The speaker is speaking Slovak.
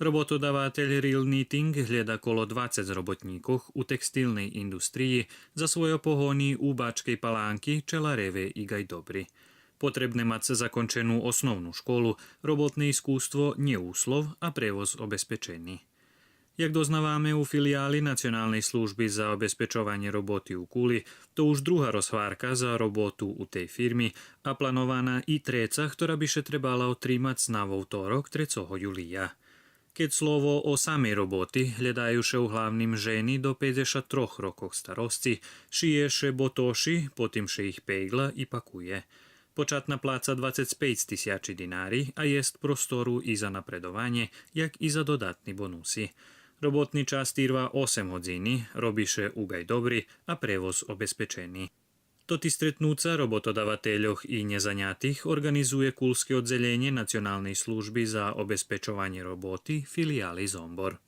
Robotodavateľ Real Knitting hľada kolo 20 robotníkoch u textilnej industriji za svoje pohony u Bačkej Palánky, Čelareve i Gajdobri. Potrebné mať zakončenú osnovnú školu, robotné iskústvo neúslov a prevoz obezpečený. Jak doznávame u filiály Nacionálnej služby za obezpečovanie roboty u Kuli, to už druhá rozhvárka za robotu u tej firmy a plánovaná i treca, ktorá by še trebala otrímať na vtorok 3. júlia. Keď slovo o samej roboty hľadajú še hlavným ženy do 53 rokov starosti, šije še botoši, potom še ich pegla i pakuje. Počatná pláca 25 000 dinári a jest prostoru i za napredovanie, jak i za dodatní bonusy. Robotný čas trvá 8 hodiny, robíše úgaj dobrý a prevoz obezpečený. Toti stretnúca robotodavateľoch i nezaňatých organizuje kulské oddelenie Nacionálnej služby za obezpečovanie roboty filiály Zombor.